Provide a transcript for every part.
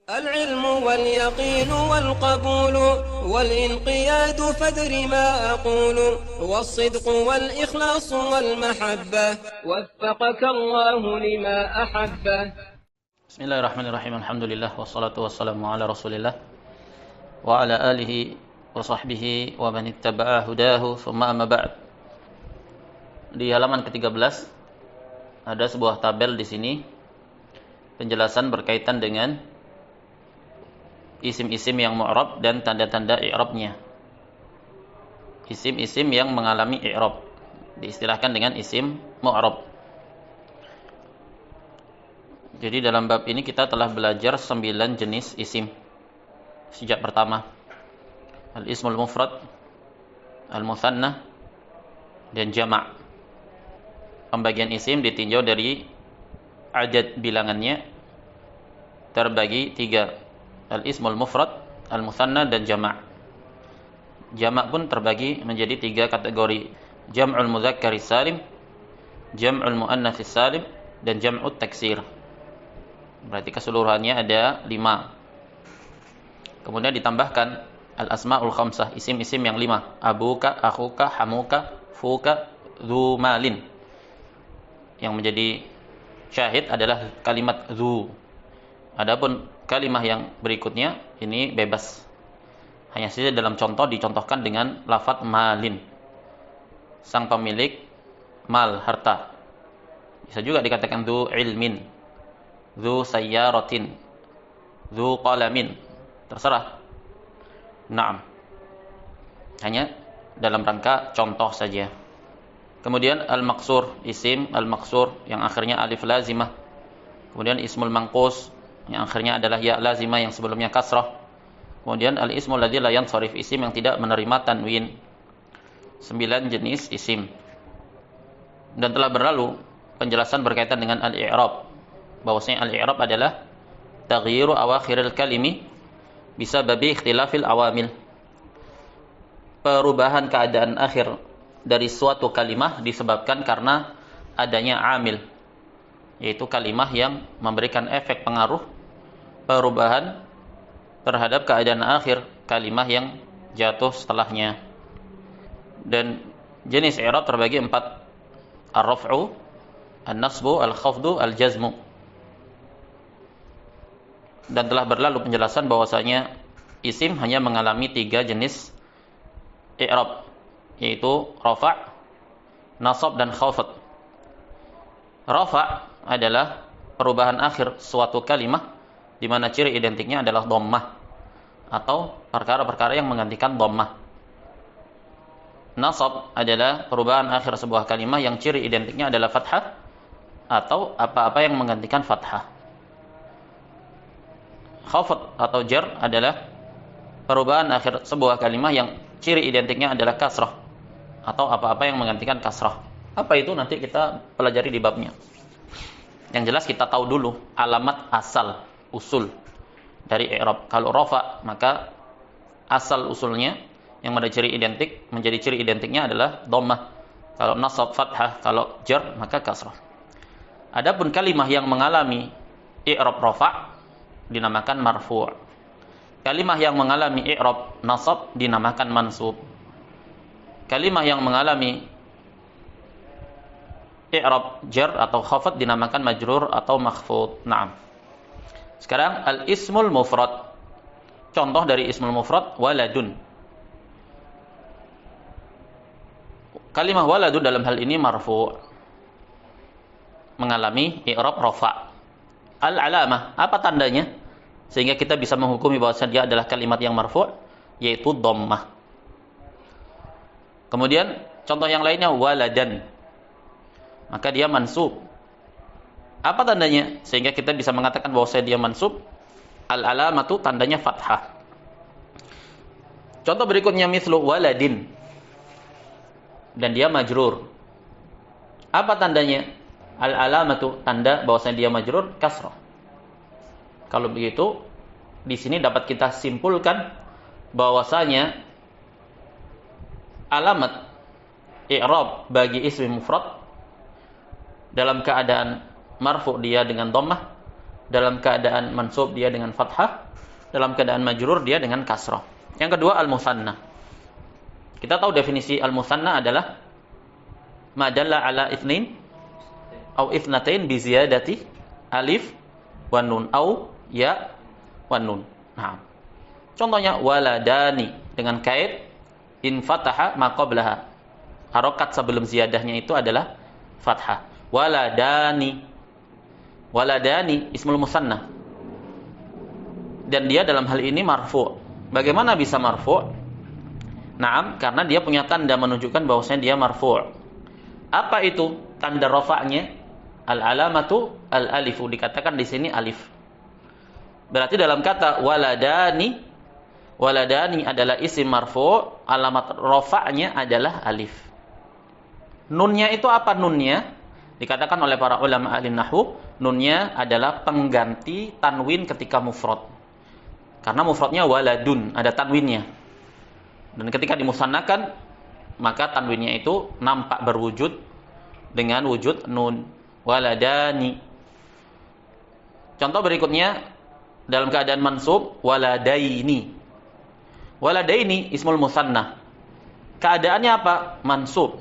العلم واليقين والقبول والانقياد فدر ما أقول والصدق والإخلاص والمحبة وفقك الله لما أحبه. Bismillahirrahmanirrahim. Alhamdulillah wassalatu wassalamu ala Rasulillah wa ala alihi wa sahbihi wa man ittaba'a hudahu thumma amma ba'd. Di halaman ke-13 ada sebuah tabel di sini penjelasan berkaitan dengan isim-isim yang mu'rab dan tanda-tanda i'rabnya. Isim-isim yang mengalami i'rab diistilahkan dengan isim mu'rab. Jadi dalam bab ini kita telah belajar 9 jenis isim. Sejak pertama, al-ismul mufrad, al-mutsanna, dan jama'. Pembagian isim ditinjau dari adad bilangannya terbagi 3. Al-ismul mufrad, al-mutsanna, dan jama'. Jama' pun terbagi menjadi 3 kategori. Jam'ul mudzakkari salim, jam'ul muannatsis salim, dan jam'ut taksir. Berarti keseluruhannya ada 5. Kemudian ditambahkan al-asma'ul khamsah, isim-isim yang 5. Abuka, akhuka, hamuka, fuka, dzu malin. Yang menjadi syahid adalah kalimat dzu. Adapun kalimat yang berikutnya ini bebas. Hanya saja dalam contoh dicontohkan dengan lafadz malin. Sang pemilik mal, harta. Bisa juga dikatakan dzu ilmin, dzu sayyaratin, dzu qalamin. Terserah. Naam. Hanya dalam rangka contoh saja. Kemudian al-maqsur, isim al-maqsur yang akhirnya alif lazimah. Kemudian ismul manqus yang akhirnya adalah ya lazimah yang sebelumnya kasrah. Kemudian al-ismul ladzi la yansharif, isim yang tidak menerima tanwin. 9 jenis isim. Dan telah berlalu penjelasan berkaitan dengan al-i'rab. Bahwasanya al-i'rab adalah taghyiru awakhiril kalimi bisababi ikhtilafil awamil. Perubahan keadaan akhir dari suatu kalimah disebabkan karena adanya amil, yaitu kalimah yang memberikan efek pengaruh perubahan terhadap keadaan akhir kalimah yang jatuh setelahnya. Dan jenis i'rab terbagi 4. Ar-raf'u, an-nasbu, al-khafdu, al-jazmu. Dan telah berlalu penjelasan bahwasanya isim hanya mengalami 3 jenis i'rab, yaitu rafa', nasab, dan khafd. Rafa' adalah perubahan akhir suatu kalimah di mana ciri identiknya adalah dhammah atau perkara-perkara yang menggantikan dhammah. Nasab adalah perubahan akhir sebuah kalimah yang ciri identiknya adalah fathah atau apa-apa yang menggantikan fathah. Khafd atau jar adalah perubahan akhir sebuah kalimah yang ciri identiknya adalah kasrah atau apa-apa yang menggantikan kasrah. Apa itu nanti kita pelajari di babnya. Yang jelas kita tahu dulu alamat asal, usul dari i'rab. Kalau rafa, maka asal usulnya yang menjadi ciri identiknya adalah dhammah. Kalau nasab fathah, kalau jar maka kasrah. Adapun kalimah yang mengalami i'rab rafa dinamakan marfu'. Kalimah yang mengalami i'rab nasab dinamakan mansub. Kalimah yang mengalami i'rab jar atau khafd dinamakan majrur atau makhfud. Naam. Sekarang al-ismul mufrad. Contoh dari ismul mufrad waladun. Kalimah waladun dalam hal ini marfu', mengalami i'rab rafa'. Al-alamah, apa tandanya sehingga kita bisa menghukumi bahwa dia adalah kalimat yang marfu', yaitu dhammah. Kemudian contoh yang lainnya waladan, maka dia mansub. Apa tandanya sehingga kita bisa mengatakan bahwa dia mansub? Al-alamatu, tandanya fathah. Contoh berikutnya mithlu waladin, dan dia majrur. Apa tandanya? Al-alamatu, tanda bahwasanya dia majrur kasrah. Kalau begitu, di sini dapat kita simpulkan bahwasanya alamat i'rab bagi ismi mufrad dalam keadaan marfu dia dengan dhammah, dalam keadaan mansub dia dengan fathah, dalam keadaan majrur dia dengan kasrah. Yang kedua al-musanna. Kita tahu definisi al-musanna adalah ma dalla ala itsnain au itsnatain bi ziyadati alif wa nun au ya wa nun. Nah, contohnya waladani dengan kait in fataha ma qablaha. Harokat sebelum ziyadahnya itu adalah fathah. Waladani. Waladani ismul musanna. Dan dia dalam hal ini marfu'. Bagaimana bisa marfu'? Naam, karena dia punya tanda menunjukkan bahwasanya dia marfu'. Apa itu tanda rafa'nya? Al-alamatu al-alifu, dikatakan di sini alif. Berarti dalam kata waladani, waladani adalah isim marfu', alamat rafa'nya adalah alif. Nunnya itu apa nunnya? Dikatakan oleh para ulama ahli nahwu, nunnya adalah pengganti tanwin ketika mufrad. Karena mufradnya waladun, ada tanwinnya. Dan ketika dimusannakan, maka tanwinnya itu nampak berwujud dengan wujud nun. Waladani. Contoh berikutnya dalam keadaan mansub waladaini. Waladaini ismul musanna. Keadaannya apa? Mansub.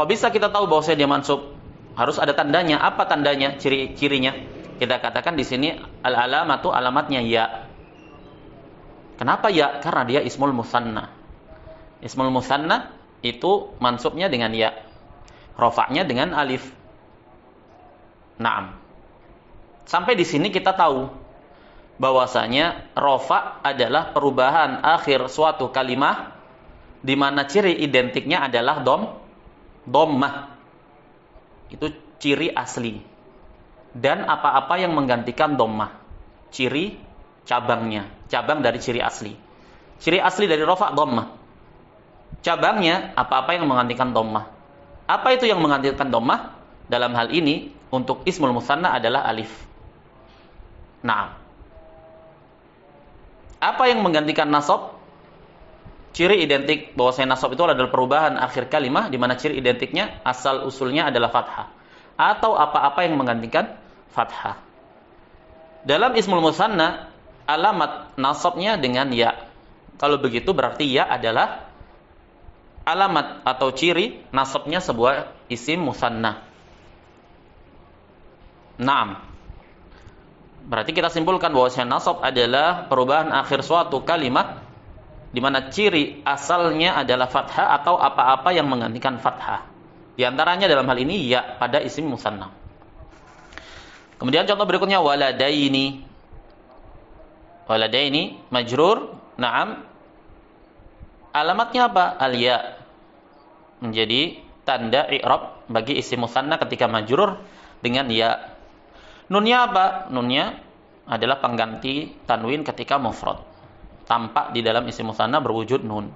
Kok bisa kita tahu bahwa dia mansub? Harus ada tandanya. Apa tandanya? Ciri-cirinya. Kita katakan di sini al-alamatu, alamatnya ya. Kenapa ya? Karena dia ismul musanna. Ismul musanna itu mansubnya dengan ya. Rafa'nya dengan alif. Naam. Sampai di sini kita tahu bahwasanya rafa' adalah perubahan akhir suatu kalimah di mana ciri identiknya adalah dhammah. Itu ciri asli. Dan apa-apa yang menggantikan dhammah. Ciri cabangnya, cabang dari ciri asli. Ciri asli dari rafa' dhammah. Cabangnya apa-apa yang menggantikan dhammah. Apa itu yang menggantikan dhammah? Dalam hal ini untuk ismul musanna adalah alif. Nah, apa yang menggantikan nasab? Ciri identik bahwasanya nasab itu adalah perubahan akhir kalimah di mana ciri identiknya asal usulnya adalah fathah atau apa-apa yang menggantikan fathah. Dalam ismul musanna alamat nasabnya dengan ya. Kalau begitu berarti ya adalah alamat atau ciri nasabnya sebuah isim musanna. Naam. Berarti kita simpulkan bahwasanya nasab adalah perubahan akhir suatu kalimat di mana ciri asalnya adalah fathah atau apa-apa yang menggantikan fathah. Di antaranya dalam hal ini ya pada isim musanna. Kemudian contoh berikutnya waladaini. Waladaini majrur, naam. Alamatnya apa? Al-ya. Menjadi tanda i'rab bagi isim musanna ketika majrur dengan ya. Nunnya apa? Nunnya adalah pengganti tanwin ketika mufrad. Tampak di dalam isim musanna berwujud nun.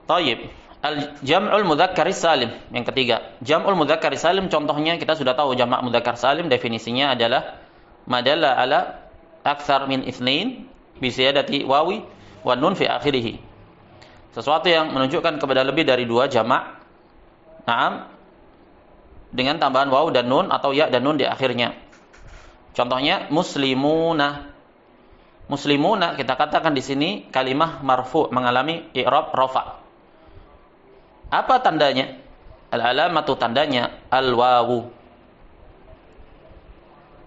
Thayyib. Al-jam'ul mudzakkar salim. Yang ketiga, jam'ul mudzakkar salim contohnya kita sudah tahu jamak mudzakkar salim definisinya adalah madalla ala aktsar min itsnain bi ziyadati wawi wa nun fi akhirih. Sesuatu yang menunjukkan kepada lebih dari dua jamak. Naam. Dengan tambahan waw dan nun atau ya dan nun di akhirnya. Contohnya muslimuna. Muslimuna kita katakan di sini kalimah marfu' mengalami i'rab rafa'. Apa tandanya? Al-alamatu tandanya al-wawu.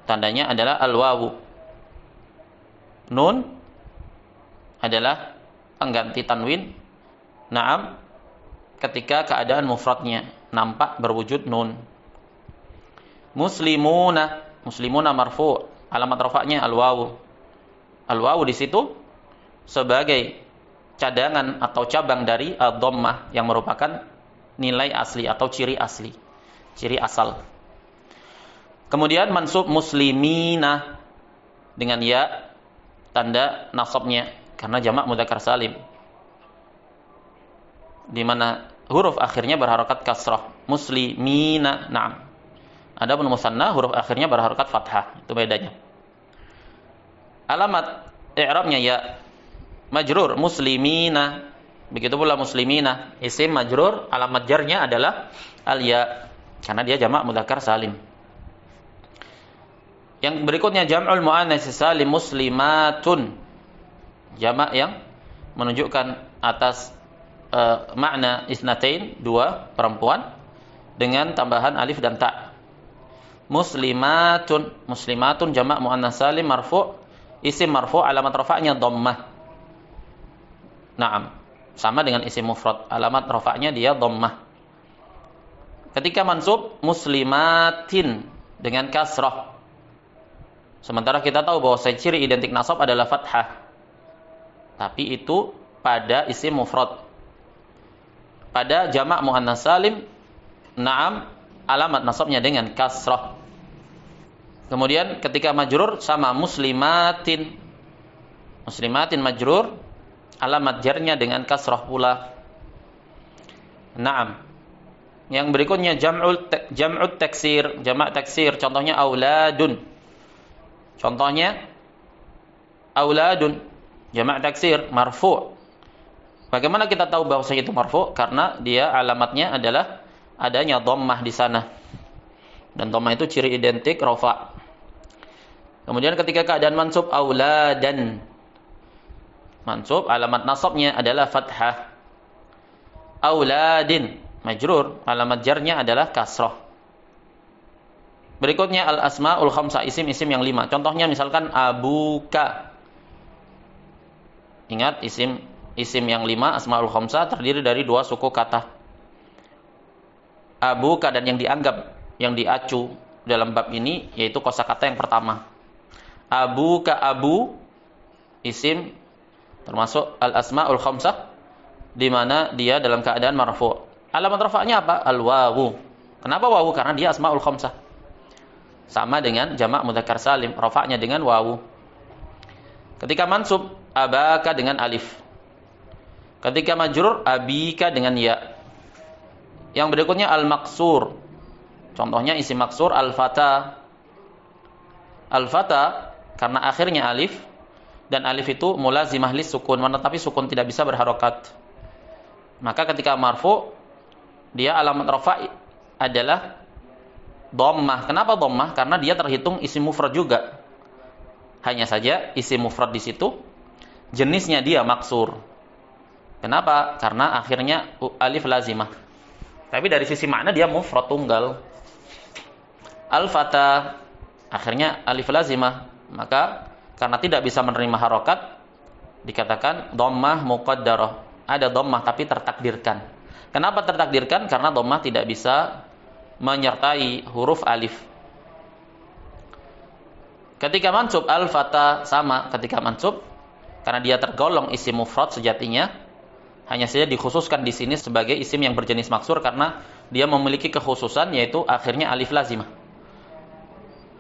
Tandanya adalah al-wawu. Nun adalah pengganti tanwin. Naam ketika keadaan mufradnya nampak berwujud nun. Muslimuna, muslimuna marfu', alamat rafa'nya al-wawu. Al-wawu di situ sebagai cadangan atau cabang dari ad-dhammah yang merupakan nilai asli atau ciri asli, ciri asal. Kemudian mansub muslimina dengan ya tanda nasabnya karena jamak mudzakkar salim. Di mana huruf akhirnya berharokat kasrah. Muslimina, na'am. Adapun musanna huruf akhirnya berharokat fathah. Itu bedanya. Alamat i'rabnya ya majrur muslimina. Begitu pula muslimina, isim majrur, alamat jarnya adalah al ya karena dia jamak mudzakkar salim. Yang berikutnya jam'ul muannats salim muslimatun. Jamak yang menunjukkan atas makna isnatain, dua perempuan, dengan tambahan alif dan ta. Muslimatun, muslimatun jamak muannats salim marfu', isim marfu' alamat rafa'nya dhammah. Naam, sama dengan isim mufrad, alamat rafa'nya dia dhammah. Ketika mansub muslimatin dengan kasrah. Sementara kita tahu bahwa ciri identik nasab adalah fathah. Tapi itu pada isim mufrad. Pada jamak muannats salim, na'am, alamat nasabnya dengan kasrah. Kemudian ketika majrur sama muslimatin. Muslimatin majrur, alamat jarnya dengan kasrah pula. Na'am. Yang berikutnya jam'ut taksir, jamak taksir, contohnya auladun. Contohnya auladun, jamak taksir marfu'. Bagaimana kita tahu bahwa itu marfu'? Karena dia alamatnya adalah adanya dhammah di sana. Dan dhammah itu ciri identik rafa'. Kemudian ketika keadaan mansub auladan. Mansub alamat nasabnya adalah fathah. Auladin majrur, alamat jarnya adalah kasrah. Berikutnya al-asmaul khamsah, isim-isim yang 5. Contohnya misalkan abuka. Ingat, isim yang 5 asmaul khamsah terdiri dari 2 suku kata. Abuka, dan yang dianggap, yang diacu dalam bab ini yaitu kosakata yang pertama. Abuka, abu, isim termasuk al-asmaul khamsah di mana dia dalam keadaan marfu'. Alamat rafa'nya apa? Al-wawu. Kenapa wawu? Karena dia asmaul khamsah. Sama dengan jamak mudzakkar salim, rafa'nya dengan wawu. Ketika mansub, abaka dengan alif. Ketika majrur, abika dengan ya. Yang berikutnya al-maksur. Contohnya isim maksur al-fata. Al-fata karena akhirnya alif, dan alif itu mulazimah lis sukun, tetapi sukun tidak bisa berharokat. Maka ketika marfu, dia alamat rafa' adalah dhammah. Kenapa dhammah? Karena dia terhitung isim mufrad juga. Hanya saja isim mufrad di situ jenisnya dia maksur. Kenapa? Karena akhirnya alif lazimah. Tapi dari sisi makna dia mufrad tunggal. Al-fata akhirnya alif lazimah, maka karena tidak bisa menerima harokat dikatakan dhammah muqaddarah. Ada dhammah tapi tertakdirkan. Kenapa tertakdirkan? Karena dhammah tidak bisa menyertai huruf alif. Ketika mansub al-fata sama, ketika mansub karena dia tergolong isim mufrad sejatinya, hanya saja dikhususkan di sini sebagai isim yang berjenis maksur karena dia memiliki kekhususan yaitu akhirnya alif lazimah.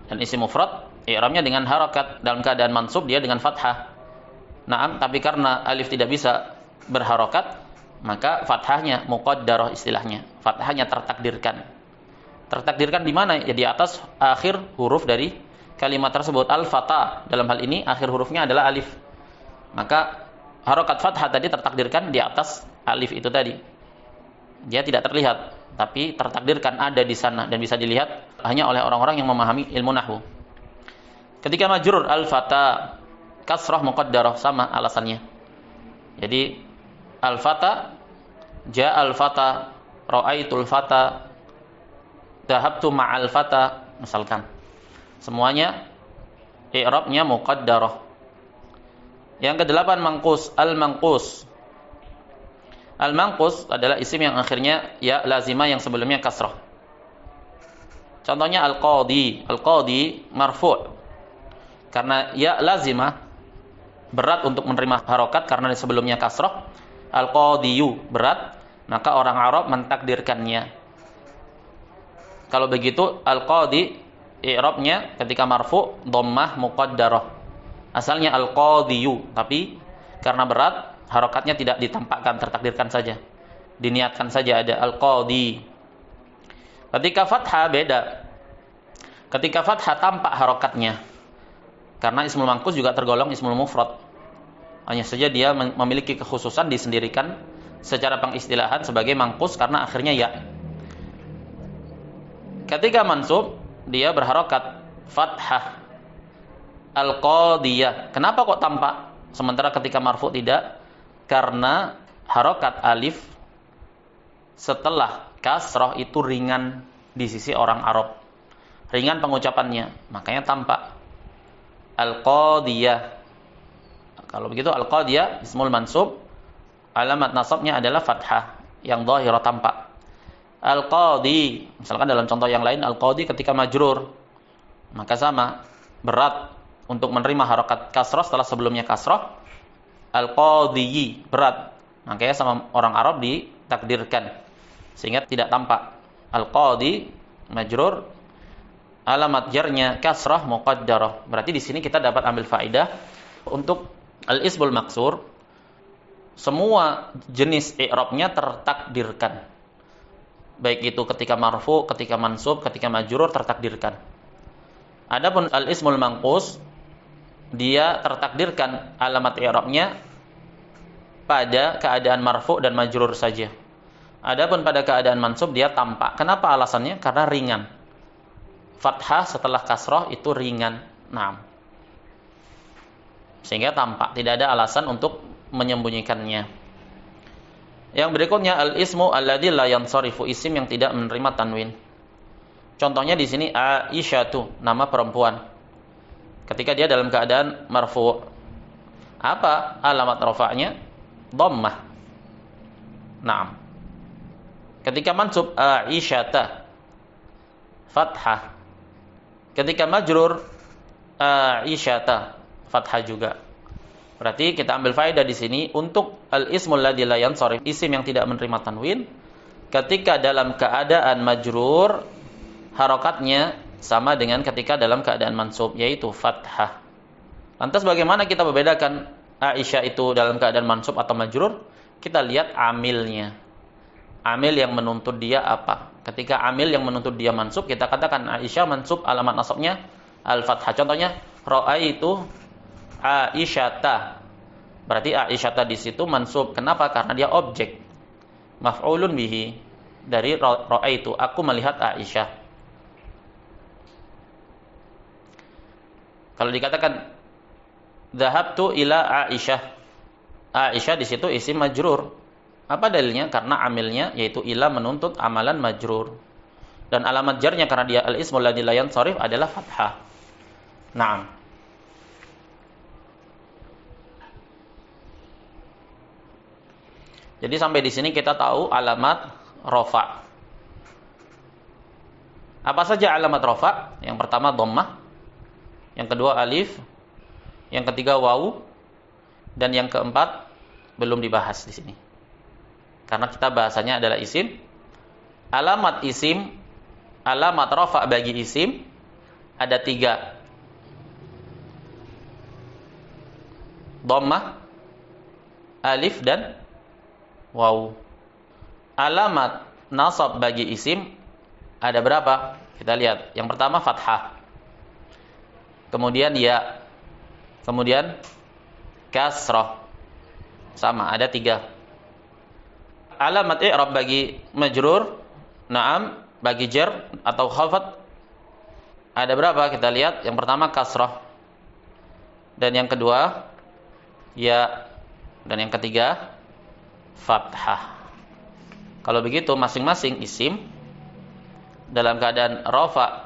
Dan isim mufrad i'rabnya dengan harakat, dalam keadaan mansub dia dengan fathah. Naam, tapi karena alif tidak bisa berharokat, maka fathahnya muqaddarah istilahnya. Fathahnya tertakdirkan. Tertakdirkan di mana? Ya di atas akhir huruf dari kalimat tersebut. Al-fata dalam hal ini akhir hurufnya adalah alif. Maka harokat fathah tadi tertakdirkan di atas alif itu tadi. Dia tidak terlihat, tapi tertakdirkan ada di sana dan bisa dilihat hanya oleh orang-orang yang memahami ilmu nahwu. Ketika majrur al-fata kasrah muqaddarah sama alasannya. Jadi al-fata, ja'al fata, ra'aitul fata, dhahabtu ma'al fata, misalkan. Semuanya i'rabnya muqaddarah. Yang kedelapan mangkus, al-mangkus. Al-mangkus adalah isim yang akhirnya ya lazimah yang sebelumnya kasrah. Contohnya al-qadi. Al-qadi marfu'. Karena ya lazimah berat untuk menerima harokat karena sebelumnya kasrah. Al-qadiyu berat, maka orang Arab mentakdirkannya. Kalau begitu al-qadi i'rabnya ketika marfu' dhammah muqaddarah. Asalnya al-qadiyu, tapi karena berat harokatnya tidak ditampakkan, tertakdirkan saja. Diniatkan saja ada al-qadi. Ketika fathah beda. Ketika fathah tampak harokatnya. Karena ismul mangkus juga tergolong ismul mufrad. Hanya saja dia memiliki kekhususan disendirikan secara pengistilahan sebagai mangkus karena akhirnya ya. Ketika mansub dia berharokat fathah Al-qadiyah. Kenapa kok tampak sementara ketika marfu tidak? Karena harokat alif setelah kasrah itu ringan di sisi orang Arab. Ringan pengucapannya, makanya tampak. Al-qadiyah. Kalau begitu al-qadiyah ismul mansub, alamat nasabnya adalah fathah yang dhahirah tampak. Al-qadi, misalkan dalam contoh yang lain al-qadi ketika majrur, maka sama, berat untuk menerima harokat kasrah setelah sebelumnya kasrah. Al-qadiyyi, berat, makanya sama orang Arab ditakdirkan sehingga tidak tampak. Al-qadi majrur, alamat jarnya kasrah muqaddarah. Berarti di sini kita dapat ambil faedah untuk al-ismul maksur, semua jenis i'rabnya tertakdirkan. Baik itu ketika marfu, ketika mansub, ketika majrur tertakdirkan. Adapun al-ismul manqus, dia tertakdirkan alamat i'rabnya pada keadaan marfu dan majrur saja. Adapun pada keadaan mansub dia tampak. Kenapa alasannya? Karena ringan. Fathah setelah kasrah itu ringan. Naam. Sehingga tampak, tidak ada alasan untuk menyembunyikannya. Yang berikutnya al-ismu alladzi la yansarifu, isim yang tidak menerima tanwin. Contohnya di sini Aisyatu, nama perempuan. Ketika dia dalam keadaan marfu', apa alamat rafa'nya? Dhammah. Naam. Ketika mansub Aisyata, fathah. Ketika majrur Aisyata, fathah juga. Berarti kita ambil faedah di sini untuk al-ismul ladzi la yansarif, isim yang tidak menerima tanwin, ketika dalam keadaan majrur harokatnya sama dengan ketika dalam keadaan mansub, yaitu fathah. Lantas bagaimana kita membedakan Aisyah itu dalam keadaan mansub atau majrur? Kita lihat amilnya. Amil yang menuntut dia apa? Ketika amil yang menuntut dia mansub, kita katakan Aisyah mansub, alamat nasabnya al-fathah. Contohnya ra'aitu Aisyata. Berarti Aisyata di situ mansub. Kenapa? Karena dia objek. Maf'ulun bihi dari ra'aitu, aku melihat Aisyah. Kalau dikatakan dhahabtu ila Aisyah, Aisyah di situ isim majrur. Apa dalilnya? Karena amilnya yaitu ila menuntut amalan majrur. Dan alamat jarnya karena dia al-ismul ladzi la yansarif adalah fathah. Naam. Jadi sampai di sini kita tahu alamat rafa. Apa saja alamat rafa? Yang pertama dhammah, yang kedua alif, yang ketiga wawu, dan yang keempat belum dibahas di sini. Karena kita bahasanya adalah isim. Alamat isim, alamat rafa bagi isim ada 3. Dhammah, alif, dan wawu. Alamat nasab bagi isim ada berapa? Kita lihat. Yang pertama fathah. Kemudian ya. Kemudian kasrah. Sama, ada 3. Alamat i'rab bagi majrur, na'am, bagi jar atau khafat ada berapa? Kita lihat. Yang pertama kasrah. Dan yang kedua ya. Dan yang ketiga fathah. Kalau begitu masing-masing isim dalam keadaan rafa,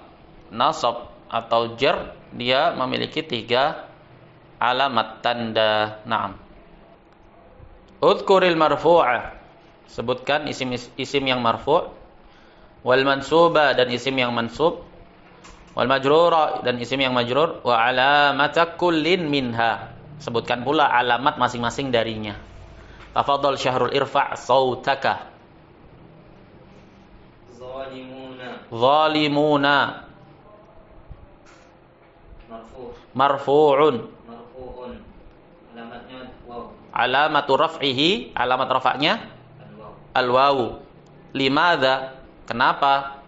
nasab atau jar dia memiliki 3 alamat tanda. Naam. Udhkuril marfu'ah, sebutkan isim yang marfu', wal mansuba dan isim yang mansub, wal majrura dan isim yang majrur, wa alamata kullin minha, sebutkan pula alamat masing-masing darinya. Tafadhal Syahrul, irfa' sautaka. Zalimuna. Marfu'un. Alamatnya waw. Alamatu raf'ihi, alamat rafa'nya al-wawu. Limadha? Kenapa?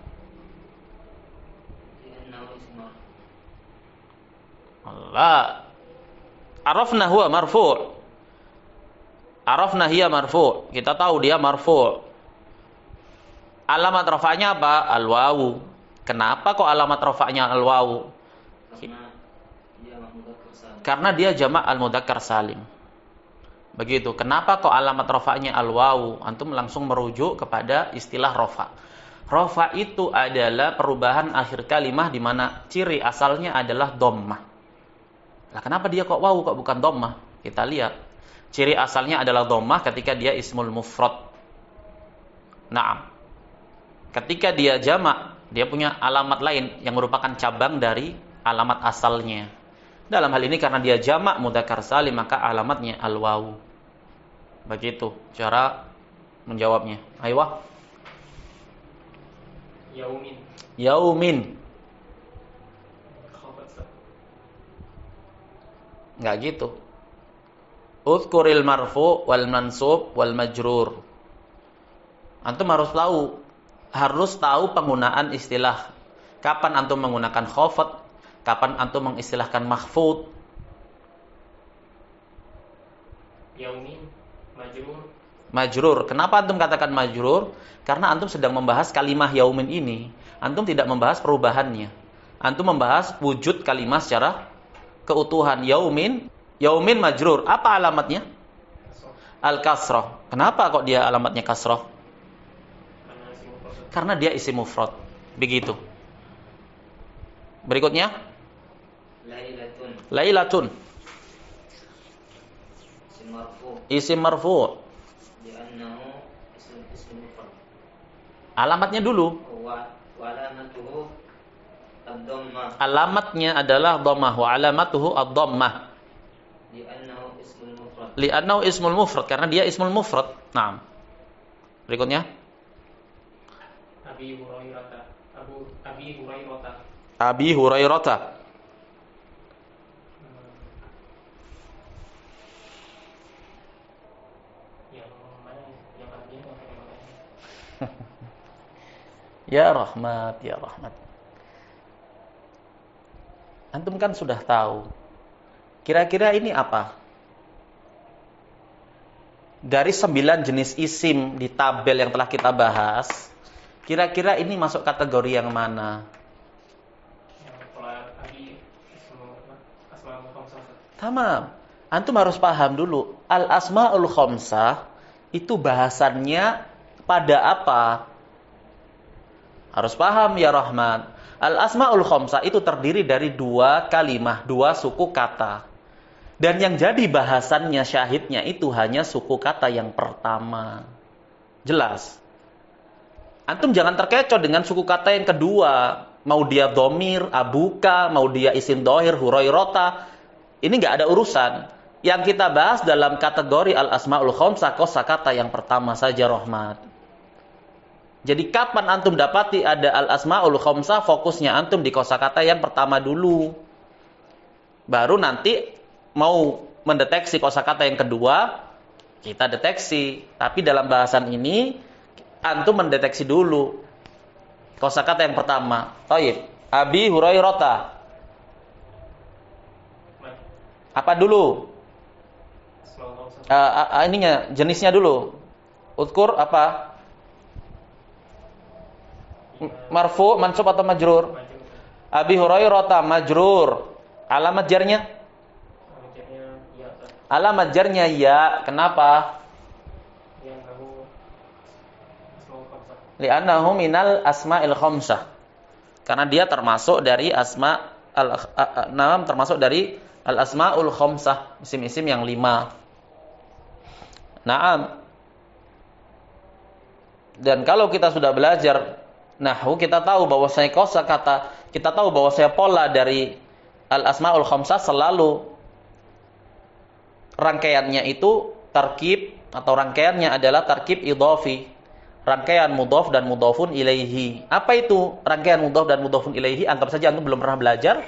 Allah. Arafna huwa marfu'. Arafna hiya marfu'. Kita tahu dia marfu'. Alamat rafa'nya apa? Al-wawu. Kenapa kok alamat rafa'nya al-wawu? Karena dia mahmudah Karena dia jamak al-mudzakkar salim. Begitu. Kenapa kok alamat rafa'nya al-wawu? Antum langsung merujuk kepada istilah rafa'. Rafa' itu adalah perubahan akhir kalimah di mana ciri asalnya adalah dhammah. Lah kenapa dia kok wawu kok bukan dhammah? Kita lihat. Ciri asalnya adalah dhammah ketika dia ismul mufrad. Naam. Ketika dia jamak, dia punya alamat lain yang merupakan cabang dari alamat asalnya. Dalam hal ini karena dia jamak mudzakkar salim, maka alamatnya al-wawu. Begitu cara menjawabnya. Aywa. Yaumin. Yaumin. Enggak gitu. Uzkuril marfu wal mansub wal majrur. Antum harus tahu penggunaan istilah. Kapan antum menggunakan khafad, kapan antum mengistilahkan mahfud. Yaumin, majrur. Majrur. Kenapa antum katakan majrur? Karena antum sedang membahas kalimah yaumin ini. Antum tidak membahas perubahannya. Antum membahas wujud kalimah secara keutuhan. Yaumin majrur. Apa alamatnya? Al-kasrah. Kenapa kok dia alamatnya kasrah? Karena dia isim mufrad. Begitu. Berikutnya. Lailatun. Isim marfu. Alamatnya dulu. Alamatnya adalah dhammah wa alamatuhu ad-dhammah. Li'annahu ismul mufrad. Karena dia ismul mufrad. Naam. Berikutnya. Abi Hurairah. Abi Hurairah. Yang mana? Yang artinya apa? Ya rahmat, ya rahmat. Antum kan sudah tahu. Kira-kira ini apa? Dari 9 jenis isim di tabel yang telah kita bahas, kira-kira ini masuk kategori yang mana? Tamam. Antum harus paham dulu. Al-asma'ul khamsah itu bahasannya pada apa? Harus paham ya Rahman. Al-asma'ul khamsah itu terdiri dari 2 kalimah, 2 suku kata. Dan yang jadi bahasannya, syahidnya itu hanya suku kata yang pertama. Jelas. Antum jangan terkecoh dengan suku kata yang kedua. Mau dia dhamir, abuka, mau dia isim dhohir, hurairota. Ini nggak ada urusan. Yang kita bahas dalam kategori al-asma'ul khamsah, kosakata yang pertama saja Rahmat. Jadi kapan antum dapati ada al-asma'ul khamsah, fokusnya antum di kosakata yang pertama dulu. Baru nanti mau mendeteksi kosakata yang kedua, kita deteksi. Tapi dalam bahasan ini, antum mendeteksi dulu kosakata yang pertama. Thayyib. Abi Hurairah. Apa dulu? Ininya, jenisnya dulu. Uzkur apa? Marfu, mansub atau majrur? Abi Hurairah majrur. Alamat jarnya? Alamat jarnya ya. Kenapa? Li'annahu minal asma'il khamsah. Karena dia termasuk dari termasuk dari al-asma'ul khamsah, isim-isim yang 5. Naam. Dan kalau kita sudah belajar nahwu, kita tahu bahwasanya kosakata, kita tahu bahwasanya pola dari al-asma'ul khamsah selalu rangkaiannya itu tarkib, atau rangkaiannya adalah tarkib idhafi. Rangkaian mudhaf dan mudhafun ilaihi. Apa itu rangkaian mudhaf dan mudhafun ilaihi? Anggap saja antum belum pernah belajar.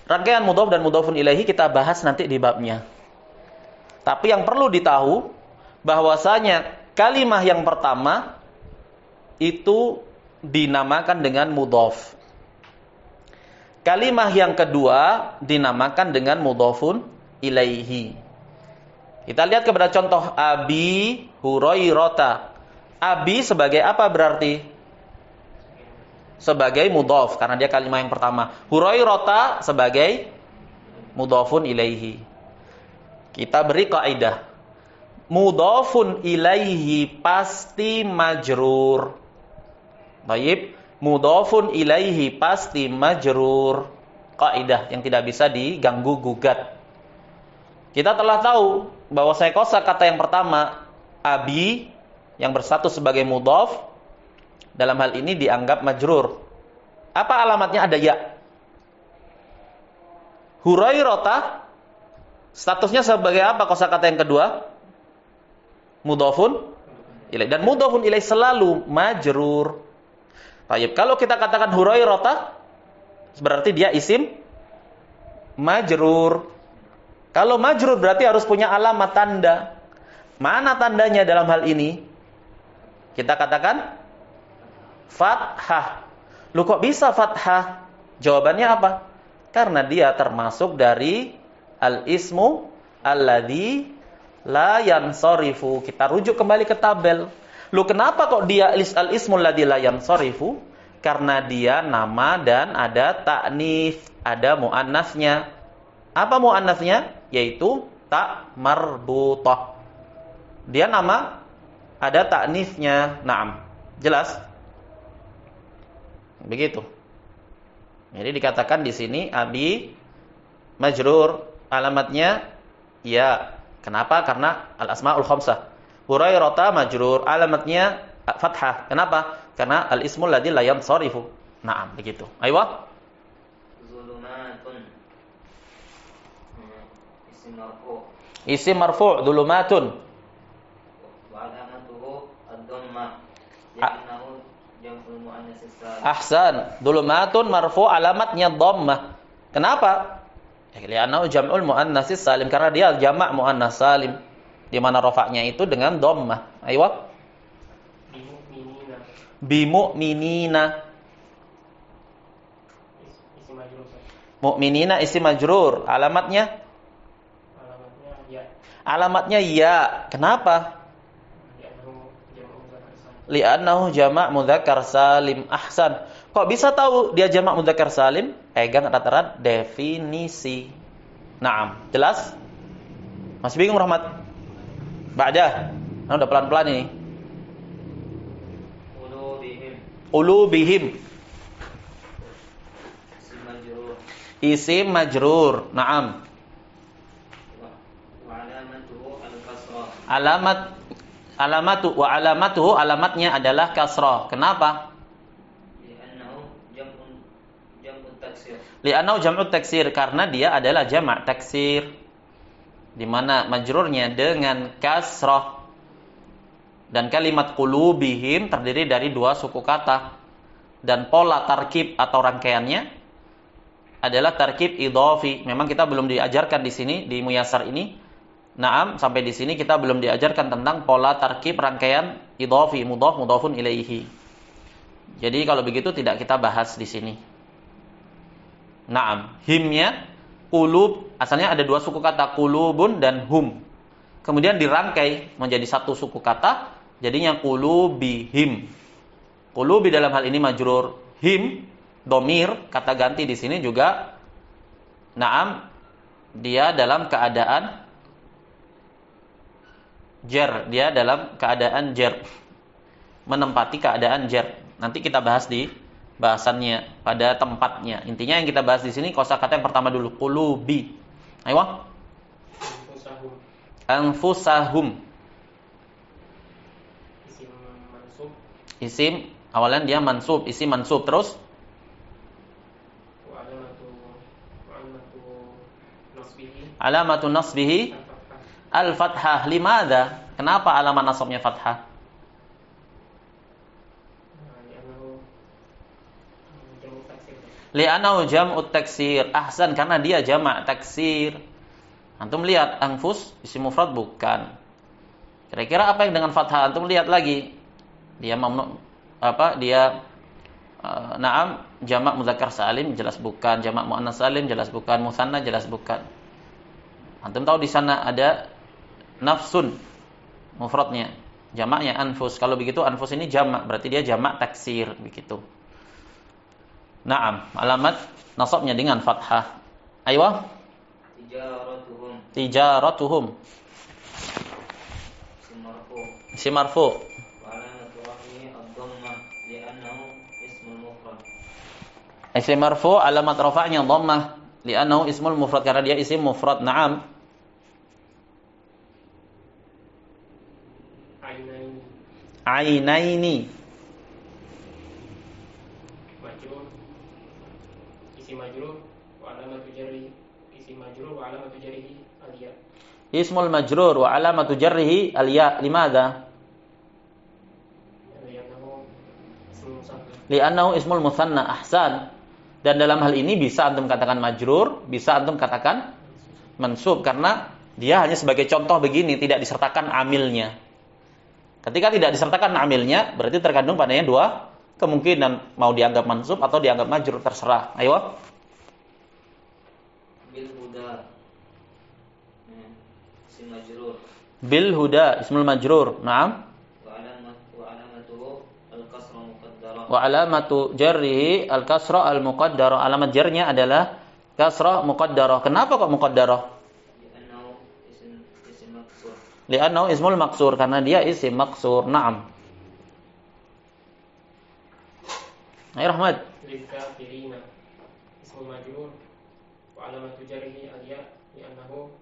Rangkaian mudhaf dan mudhafun ilaihi kita bahas nanti di babnya. Tapi yang perlu ditahu bahwasanya kalimah yang pertama itu dinamakan dengan mudhaf. Kalimah yang kedua dinamakan dengan mudhafun ilaihi. Kita lihat kepada contoh Abi Hurairah. Abi sebagai apa berarti? Sebagai mudhaf karena dia kalimah yang pertama. Hurairah sebagai mudhafun ilaihi. Kita beri kaidah. Mudhafun ilaihi pasti majrur. Baik, mudhafun ilaihi pasti majrur. Kaidah yang tidak bisa diganggu gugat. Kita telah tahu bahwa kosakata yang pertama abi yang berstatus sebagai mudhaf dalam hal ini dianggap majrur. Apa alamatnya? Ada ya. Hurairah statusnya sebagai apa kosakata yang kedua? Mudhafun ilaih. Dan mudhafun ilaih selalu majrur. Baik, kalau kita katakan Hurairah berarti dia isim majrur. Kalau majrur berarti harus punya alamat tanda. Mana tandanya dalam hal ini? Kita katakan fathah. Lu kok bisa fathah? Jawabannya apa? Karena dia termasuk dari al-ismu alladzi la yansarifu. Kita rujuk kembali ke tabel. Lu kenapa kok dia al-ismul ladzi la yansarifu? Karena dia nama dan ada ta'nits, ada muannasnya. Apa muannasnya? Yaitu ta marbutah. Dia nama ada ta'nitsnya. Naam. Jelas? Begitu. Jadi dikatakan di sini abi majrur, alamatnya ya. Kenapa? Karena al-asmaul khamsah. Hurairah majrur, alamatnya fathah. Kenapa? Karena al-ismul ladzi la yansarifu. Naam, begitu. Aywa. Zulumatun. Isim marfu'. Isim marfu', zulumatun. Wa alamatuhu ad-dhammah. Li'annahu jam'ul muannats salim. Ahsan. Zulumatun marfu' alamatnya dhammah. Kenapa? Li'annahu jam'ul muannats salim, karena dia jamak muannats salim. Di mana rafa'nya itu dengan dhammah. Aywa. Bimu'minina. Isim majrur. Mu'minina isim majrur. Alamatnya? Ya. Alamatnya ya. Kenapa? Li'annahu jamak mudzakkar salim. Ahsan. Kok bisa tahu dia jamak mudzakkar salim? Pegang erat-erat definisi. Naam. Jelas? Masih bingung Rahmat? Ba'dah. Nah, udah pelan-pelan ini. Ulubihim. Isim majrur. Isim majrur. Naam. Wa alamatuhu al-kasrah. Alamatuhu alamatnya adalah kasrah. Kenapa? Li'annahu jam'ut taksir. Li'annahu jam'ut taksir, karena dia adalah jamak taksir. Di mana majrurnya dengan kasrah. Dan kalimat qulubihim terdiri dari dua suku kata. Dan pola tarkib atau rangkaiannya adalah tarkib idhafi. Memang kita belum diajarkan di sini di Muyassar ini. Naam, sampai di sini kita belum diajarkan tentang pola tarkib rangkaian idhafi, mudhaf, mudhafun ilaihi. Jadi kalau begitu tidak kita bahas di sini. Naam, himnya qulub, asalnya ada dua suku kata, qulubun dan hum. Kemudian dirangkai menjadi satu suku kata, jadinya qulubihim. Qulubi dalam hal ini majrur, him domir kata ganti di sini juga naam, dia dalam keadaan jar, dia dalam keadaan jar, menempati keadaan jar. Nanti kita bahas di bahasannya pada tempatnya. Intinya yang kita bahas di sini kosakata yang pertama dulu, qulubi. Ayo. Anfusahum. Isim mansub. Isim awalan dia mansub, isim mansub terus alamatu nasbihi al-fathah. Limadha? Kenapa alamat nasabnya fathah? Li'annahu jam'ut taksir. Ahsan, karena dia jamak taksir. Antum lihat anfus isim mufrad bukan. Kira-kira apa yang dengan fathah? Antum lihat lagi. Dia naam jamak mudzakkar salim jelas bukan, jamak muannats salim jelas bukan, musanna jelas bukan. Antum tahu di sana ada nafsun mufradnya, jamaknya anfus. Kalau begitu anfus ini jamak, berarti dia jamak taksir begitu. Naam, alamat nasabnya dengan fathah. Aywa. Tijaratuhum. Isim marfu. Isim marfu alamat rafa'nya dhammah li'annahu ismul mufrad karena dia isim mufrad. Na'am. Ainaini. Majrur. Isim majrur wa alamatu jarri. Isim majrur wa alamatu jarrihi al-ya. Ismul majrur wa alamatu jarrihi al-ya. Limadha? Li'annahu ismul musanna. Ahsan. Dan dalam hal ini bisa antum katakan majrur, bisa antum katakan mansub karena dia hanya sebagai contoh begini, tidak disertakan amilnya. Ketika tidak disertakan amilnya, berarti terkandung padanya dua kemungkinan, mau dianggap mansub atau dianggap majrur, terserah. Ayo. Bil huda. Isim majrur. Bil huda ismul majrur. Naam. Wa alamatu jarrihi al-kasrah al-muqaddarah. Alamat jarnya adalah kasrah muqaddarah. Kenapa kok muqaddarah? Li'annahu ismul maksur karena dia isim maksur. Naam. Ayo Rahmat. Lil kafirina. Ismul majrur wa alamatu jarrihi al-ya li'annahu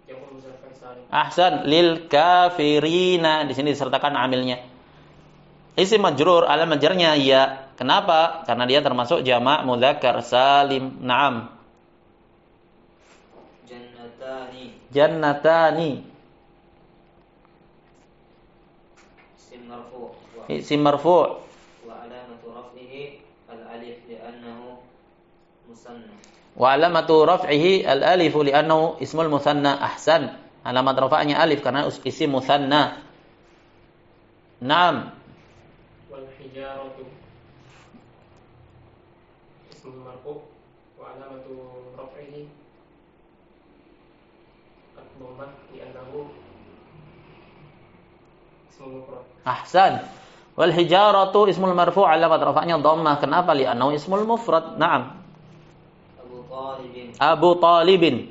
jam'ul muzakkar salim. Ahsan. Lil kafirina. Di sini disertakan amilnya. Isim majrur alamat jarnya ya. Kenapa? Karena dia termasuk jamak mudzakkar salim. Naam. Jannatani. Isim marfu. Wa alamatu raf'ihi al-alif li'annahu musanna. Wa alamatu raf'ihi al-alif li'annahu ismul musanna. Ahsan. Alamat rafa'nya alif karena isim musanna. Naam. Wal hijaratu ismul marfu wa alamatu raf'ihi ad-dhammah li'annahu ismul mufrad. Ahsan. Wal hijaratu ismul marfu' alamat rafa'nya dhammah. Kenapa? Li'annahu ismul mufrad. Naam. Abu Talibin.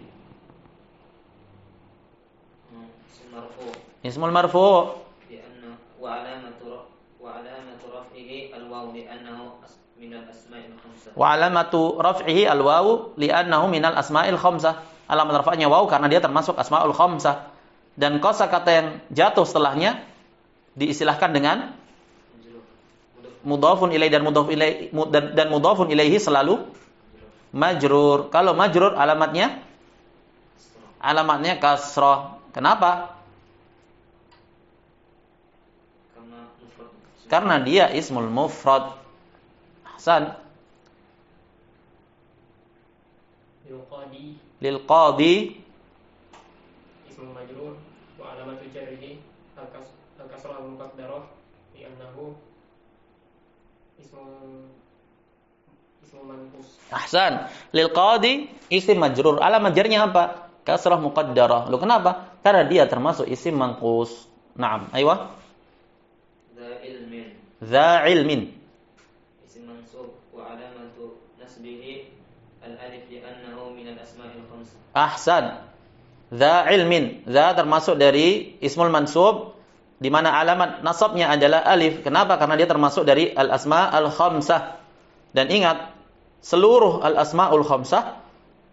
Ismul marfu'. Li'anna wa alamatu raf'ihi al-waw li'annahu min al-asma'il khamsah. Wa alamatu raf'ihi al-waw li'annahu min al-asma'il khamsah. Alamat rafa'nya waw karena dia termasuk asma'ul khamsah. Dan kosakata yang jatuh setelahnya diistilahkan dengan mudhafun ilaih dan mudhafun ilaihi selalu majrur. Kalau majrur alamatnya kasrah. Kenapa? Karena dia ismul mufrad. Ahsan. Lil qadi ismul majrur wa alamatu jarrihi al-kasrah al-muqaddarah li'annahu ismul manqus. Ahsan. Lil qadi isim majrur. Alamat jarnya apa? Kasrah muqaddarah. Loh kenapa? Karena dia termasuk isim manqus. Naam. Aywa. Dza ilmin. Isim mansub wa alamatu nasbihi al-alif li'annahu min al-asma'il khamsah. Ahsan. Dza ilmin. Dza termasuk dari ismul mansub di mana alamat nasabnya adalah alif. Kenapa? Karena dia termasuk dari al-asma' al-khamsah. Dan ingat, seluruh al-asma'ul khamsah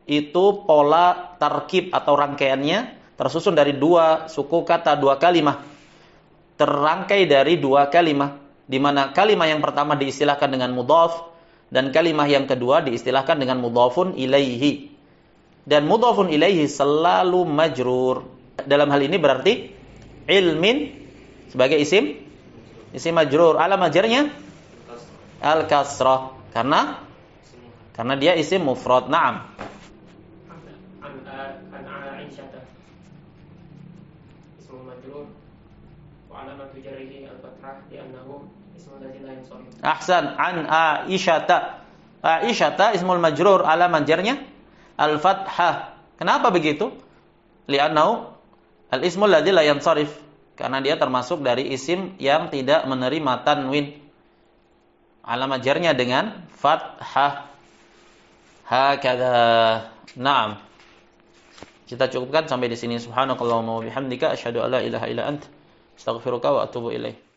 itu pola tarkib atau rangkaiannya tersusun dari dua suku kata, dua kalimah. Terrangkai dari dua kalimah, di mana kalimah yang pertama diistilahkan dengan mudhaf dan kalimah yang kedua diistilahkan dengan mudhafun ilaihi. Dan mudhafun ilaihi selalu majrur. Dalam hal ini berarti ilmin sebagai isim majrur. Alamat jarnya al-kasrah karena dia isim mufrad. Naam. An Aisyah ismul majrur wa alamatu jarrihi al-fathah li'annahu ismul ladzi la yansarif. Ahsan. An Aisyah ismul majrur alamat jarnya al-fathah. Kenapa begitu? Li'annahu al-ismul ladzi la yansarif. Karena dia termasuk dari isim yang tidak menerima tanwin. Alamat jarnya dengan fathah. Hakadha. Naam. Kita cukupkan sampai di sini. Subhanakallahumma wa bihamdika asyhadu an la ilaha illa anta astaghfiruka wa atubu ilaik.